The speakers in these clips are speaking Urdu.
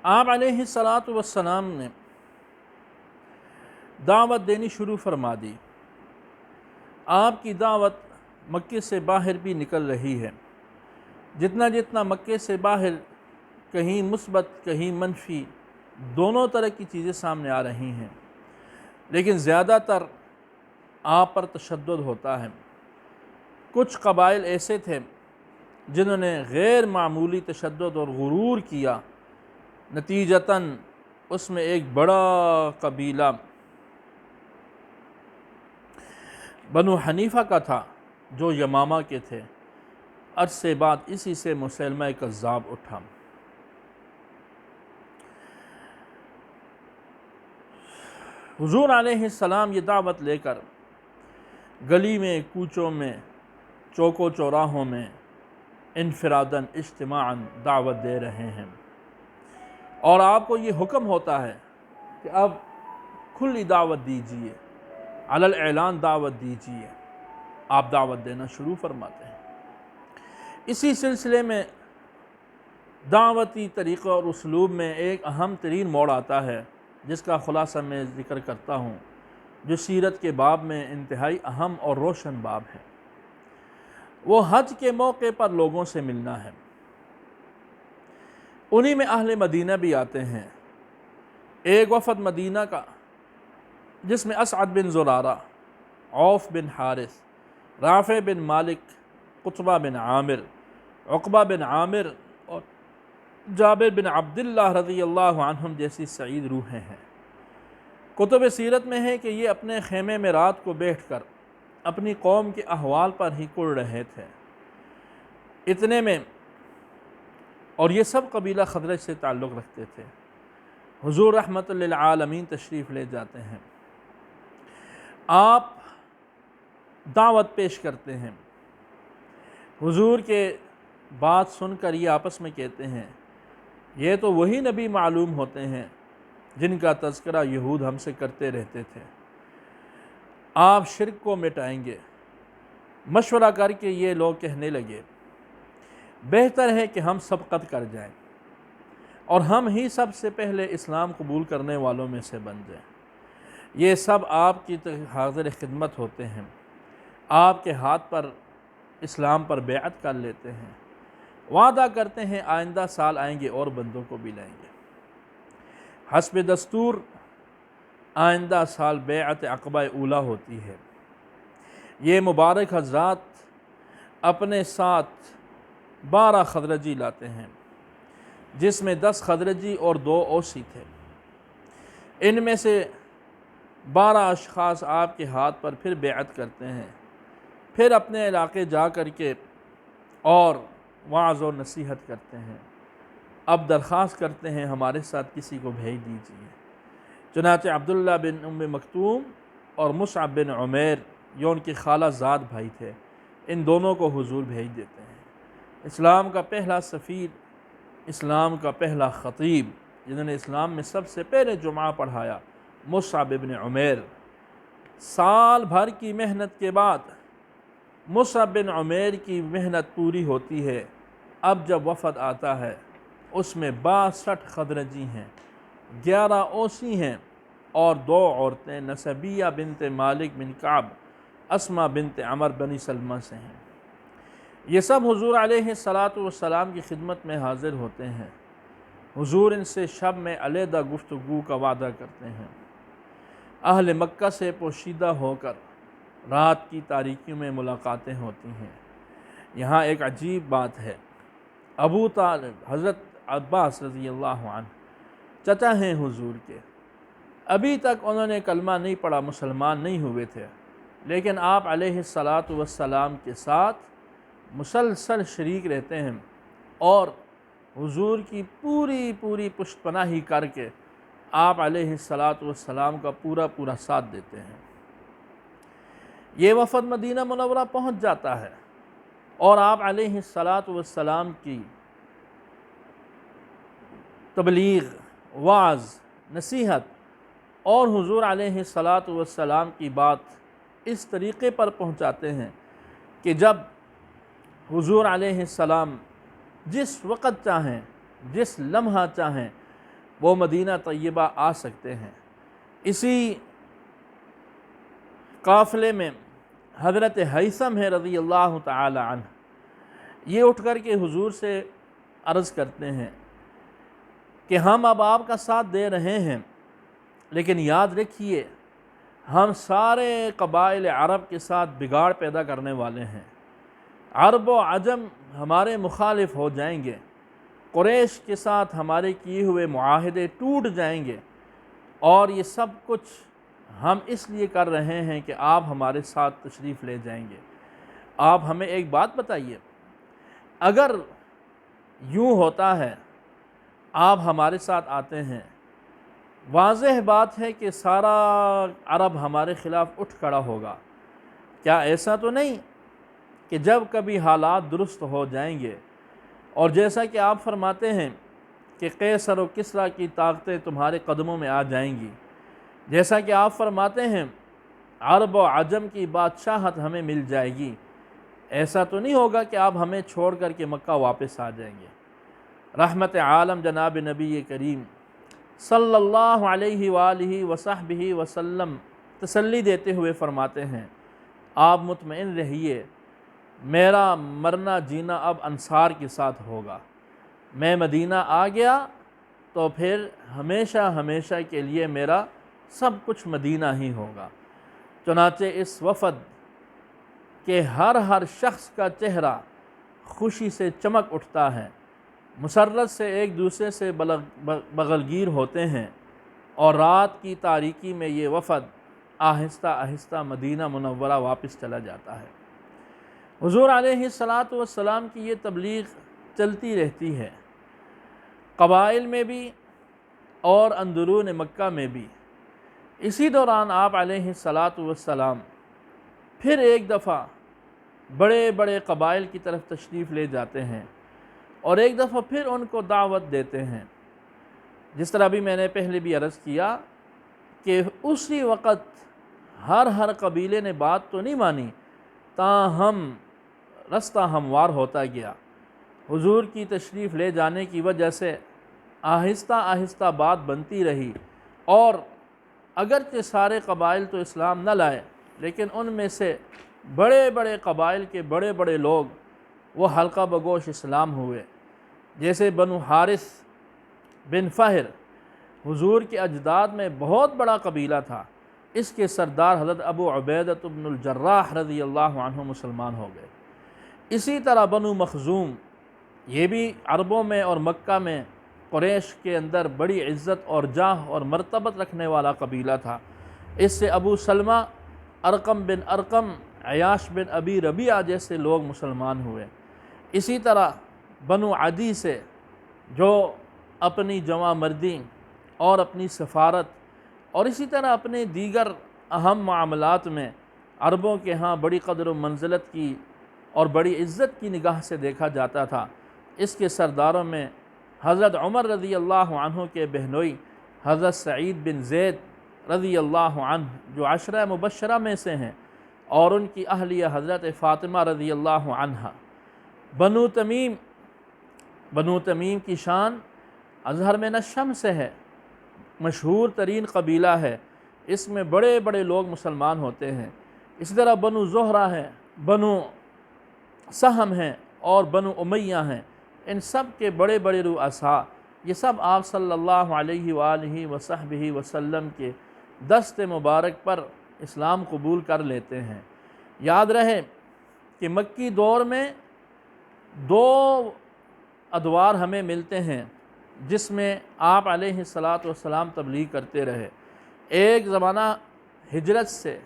آپ علیہ الصلاۃ والسلام نے دعوت دینی شروع فرما دی۔ آپ کی دعوت مکے سے باہر بھی نکل رہی ہے۔ جتنا جتنا مکے سے باہر کہیں مثبت کہیں منفی دونوں طرح کی چیزیں سامنے آ رہی ہیں، لیکن زیادہ تر آپ پر تشدد ہوتا ہے۔ کچھ قبائل ایسے تھے جنہوں نے غیر معمولی تشدد اور غرور کیا، نتیجتاً اس میں ایک بڑا قبیلہ بنو حنیفہ کا تھا جو یمامہ کے تھے۔ عرصے بعد اسی سے مسیلمہ کذاب اٹھا۔ حضور علیہ السلام یہ دعوت لے کر گلی میں، کوچوں میں، چوک و چوراہوں میں انفراداً اجتماعاً دعوت دے رہے ہیں، اور آپ کو یہ حکم ہوتا ہے کہ اب کھلی دعوت دیجیے، علی الاعلان دعوت دیجیے۔ آپ دعوت دینا شروع فرماتے ہیں۔ اسی سلسلے میں دعوتی طریقہ اور اسلوب میں ایک اہم ترین موڑ آتا ہے جس کا خلاصہ میں ذکر کرتا ہوں، جو سیرت کے باب میں انتہائی اہم اور روشن باب ہے۔ وہ حج کے موقع پر لوگوں سے ملنا ہے۔ انہی میں اہل مدینہ بھی آتے ہیں۔ ایک وفد مدینہ کا جس میں اسعد بن زرارہ، عوف بن حارث، رافع بن مالک، قطبہ بن عامر، عقبہ بن عامر اور جابر بن عبداللہ رضی اللہ عنہم جیسی سعید روحیں ہیں۔ کتب سیرت میں ہے کہ یہ اپنے خیمے میں رات کو بیٹھ کر اپنی قوم کے احوال پر ہی کڑ رہے تھے۔ اتنے میں، اور یہ سب قبیلہ خزرج سے تعلق رکھتے تھے، حضور رحمت للعالمین تشریف لے جاتے ہیں۔ آپ دعوت پیش کرتے ہیں۔ حضور کے بات سن کر یہ آپس میں کہتے ہیں، یہ تو وہی نبی معلوم ہوتے ہیں جن کا تذکرہ یہود ہم سے کرتے رہتے تھے۔ آپ شرک کو مٹائیں گے۔ مشورہ کر کے یہ لوگ کہنے لگے، بہتر ہے کہ ہم سبقت کر جائیں اور ہم ہی سب سے پہلے اسلام قبول کرنے والوں میں سے بن جائیں۔ یہ سب آپ کی حاضر خدمت ہوتے ہیں، آپ کے ہاتھ پر اسلام پر بیعت کر لیتے ہیں، وعدہ کرتے ہیں آئندہ سال آئیں گے اور بندوں کو بھی لائیں گے۔ حسب دستور آئندہ سال بیعت عقبہ اولیٰ ہوتی ہے۔ یہ مبارک حضرات اپنے ساتھ 12 خزرجی لاتے ہیں، جس میں 10 خزرجی اور 2 اوسی تھے۔ ان میں سے 12 اشخاص آپ کے ہاتھ پر پھر بیعت کرتے ہیں، پھر اپنے علاقے جا کر کے اور وعظ و نصیحت کرتے ہیں۔ اب درخواست کرتے ہیں ہمارے ساتھ کسی کو بھیج دیجیے۔ چنانچہ عبداللہ بن ام مکتوم اور مصعب بن عمیر، یہ ان کے خالہ زاد بھائی تھے، ان دونوں کو حضور بھیج دیتے ہیں۔ اسلام کا پہلا سفیر، اسلام کا پہلا خطیب، جنہوں نے اسلام میں سب سے پہلے جمعہ پڑھایا، مصعب بن عمیر۔ سال بھر کی محنت کے بعد مصعب بن عمیر کی محنت پوری ہوتی ہے۔ اب جب وفد آتا ہے، اس میں 62 خزرجی ہیں، 11 اوسی ہیں اور 2 عورتیں نسبیہ بنت مالک بن کعب، اسما بنت عمر بنی سلمہ سے ہیں۔ یہ سب حضور علیہ السلام کی خدمت میں حاضر ہوتے ہیں۔ حضور ان سے شب میں علیحدہ گفتگو کا وعدہ کرتے ہیں۔ اہل مکہ سے پوشیدہ ہو کر رات کی تاریکیوں میں ملاقاتیں ہوتی ہیں۔ یہاں ایک عجیب بات ہے، ابو طالب حضرت عباس رضی اللہ عنہ چچا ہیں حضور کے، ابھی تک انہوں نے کلمہ نہیں پڑھا، مسلمان نہیں ہوئے تھے، لیکن آپ علیہ السلام کے ساتھ مسلسل شریک رہتے ہیں اور حضور کی پوری پشت پناہی کر کے آپ علیہ السلام کا پورا ساتھ دیتے ہیں۔ یہ وفد مدینہ منورہ پہنچ جاتا ہے اور آپ علیہ السلام کی تبلیغ، وعظ، نصیحت اور حضور علیہ السلام کی بات اس طریقے پر پہنچاتے ہیں کہ جب حضور علیہ السلام جس وقت چاہیں، جس لمحہ چاہیں وہ مدینہ طیبہ آ سکتے ہیں۔ اسی قافلے میں حضرت ہیثم ہے رضی اللہ تعالی عنہ، یہ اٹھ کر کے حضور سے عرض کرتے ہیں کہ ہم اب آپ کا ساتھ دے رہے ہیں، لیکن یاد رکھیے ہم سارے قبائل عرب کے ساتھ بگاڑ پیدا کرنے والے ہیں، عرب و عجم ہمارے مخالف ہو جائیں گے، قریش کے ساتھ ہمارے کیے ہوئے معاہدے ٹوٹ جائیں گے، اور یہ سب کچھ ہم اس لیے کر رہے ہیں کہ آپ ہمارے ساتھ تشریف لے جائیں گے۔ آپ ہمیں ایک بات بتائیے، اگر یوں ہوتا ہے آپ ہمارے ساتھ آتے ہیں، واضح بات ہے کہ سارا عرب ہمارے خلاف اٹھ کھڑا ہوگا، کیا ایسا تو نہیں کہ جب کبھی حالات درست ہو جائیں گے اور جیسا کہ آپ فرماتے ہیں کہ قیصر و کسریٰ کی طاقتیں تمہارے قدموں میں آ جائیں گی، جیسا کہ آپ فرماتے ہیں عرب و عجم کی بادشاہت ہمیں مل جائے گی، ایسا تو نہیں ہوگا کہ آپ ہمیں چھوڑ کر کے مکہ واپس آ جائیں گے؟ رحمت عالم جناب نبی کریم صلی اللہ علیہ وآلہ وصحبہ وسلم تسلی دیتے ہوئے فرماتے ہیں، آپ مطمئن رہیے میرا مرنا جینا اب انصار کے ساتھ ہوگا، میں مدینہ آ گیا تو پھر ہمیشہ ہمیشہ کے لیے میرا سب کچھ مدینہ ہی ہوگا۔ چنانچہ اس وفد کہ ہر شخص کا چہرہ خوشی سے چمک اٹھتا ہے، مسرت سے ایک دوسرے سے بغلگیر ہوتے ہیں، اور رات کی تاریکی میں یہ وفد آہستہ آہستہ مدینہ منورہ واپس چلا جاتا ہے۔ حضور علیہ السلام کی یہ تبلیغ چلتی رہتی ہے، قبائل میں بھی اور اندرون مکہ میں بھی۔ اسی دوران آپ علیہ السلام پھر ایک دفعہ بڑے بڑے قبائل کی طرف تشریف لے جاتے ہیں اور ایک دفعہ پھر ان کو دعوت دیتے ہیں، جس طرح بھی میں نے پہلے بھی عرض کیا کہ اسی وقت ہر قبیلے نے بات تو نہیں مانی، تاہم رستہ ہموار ہوتا گیا۔ حضور کی تشریف لے جانے کی وجہ سے آہستہ آہستہ بات بنتی رہی، اور اگرچہ سارے قبائل تو اسلام نہ لائے، لیکن ان میں سے بڑے بڑے قبائل کے بڑے بڑے لوگ وہ حلقہ بگوش اسلام ہوئے، جیسے بنو حارث بن فہر حضور کے اجداد میں بہت بڑا قبیلہ تھا، اس کے سردار حضرت ابو عبیدہ بن الجراح رضی اللہ عنہ مسلمان ہو گئے۔ اسی طرح بنو مخزوم، یہ بھی عربوں میں اور مکہ میں قریش کے اندر بڑی عزت اور جاہ اور مرتبت رکھنے والا قبیلہ تھا، اس سے ابو سلمہ، ارقم بن ارقم، عیاش بن ابی ربیعہ جیسے لوگ مسلمان ہوئے۔ اسی طرح بنو عدی سے جو اپنی جواں مردی اور اپنی سفارت اور اسی طرح اپنے دیگر اہم معاملات میں عربوں کے ہاں بڑی قدر و منزلت کی اور بڑی عزت کی نگاہ سے دیکھا جاتا تھا، اس کے سرداروں میں حضرت عمر رضی اللہ عنہ کے بہنوئی حضرت سعید بن زید رضی اللہ عنہ جو عشرہ مبشرہ میں سے ہیں، اور ان کی اہلیہ حضرت فاطمہ رضی اللہ عنہ۔ بنو تمیم کی شان اظہر من الشمس سے ہے، مشہور ترین قبیلہ ہے، اس میں بڑے بڑے لوگ مسلمان ہوتے ہیں۔ اسی طرح بنو زہرہ ہے، بنو سہم ہیں اور بنو امیہ ہیں، ان سب کے بڑے بڑے رؤساء، یہ سب آپ صلی اللہ علیہ وآلہ وصحبہ وسلم کے دست مبارک پر اسلام قبول کر لیتے ہیں۔ یاد رہے کہ مکی دور میں دو ادوار ہمیں ملتے ہیں جس میں آپ علیہ السلام تبلیغ کرتے رہے۔ ایک زمانہ ہجرت سے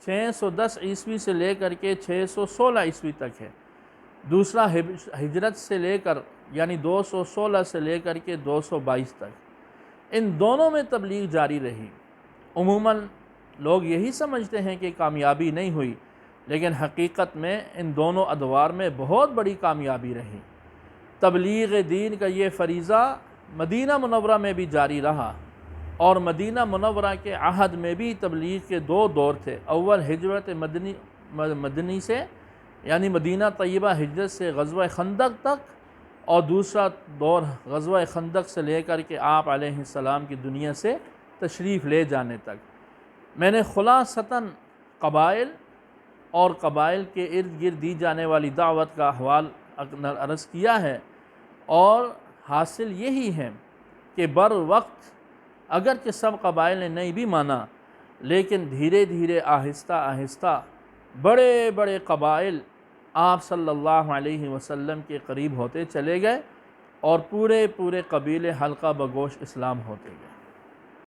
610 عیسوی سے لے کر کے 616 عیسوی تک ہے، دوسرا ہجرت سے لے کر یعنی 216 سے لے کر کے 222 تک، ان دونوں میں تبلیغ جاری رہی۔ عموماً لوگ یہی سمجھتے ہیں کہ کامیابی نہیں ہوئی، لیکن حقیقت میں ان دونوں ادوار میں بہت بڑی کامیابی رہی۔ تبلیغ دین کا یہ فریضہ مدینہ منورہ میں بھی جاری رہا، اور مدینہ منورہ کے عہد میں بھی تبلیغ کے دو دور تھے۔ اول ہجرت مدنی سے یعنی مدینہ طیبہ ہجرت سے غزوہ خندق تک، اور دوسرا دور غزوہ خندق سے لے کر کے آپ علیہ السلام کی دنیا سے تشریف لے جانے تک میں نے خلاصتاً قبائل اور قبائل کے ارد گرد دی جانے والی دعوت کا احوال عرض کیا ہے، اور حاصل یہی ہے کہ بر وقت اگرچہ سب قبائل نے نہیں بھی مانا، لیکن دھیرے دھیرے آہستہ آہستہ بڑے بڑے قبائل آپ صلی اللہ علیہ وسلم کے قریب ہوتے چلے گئے، اور پورے قبیلے حلقہ بگوش اسلام ہوتے گئے۔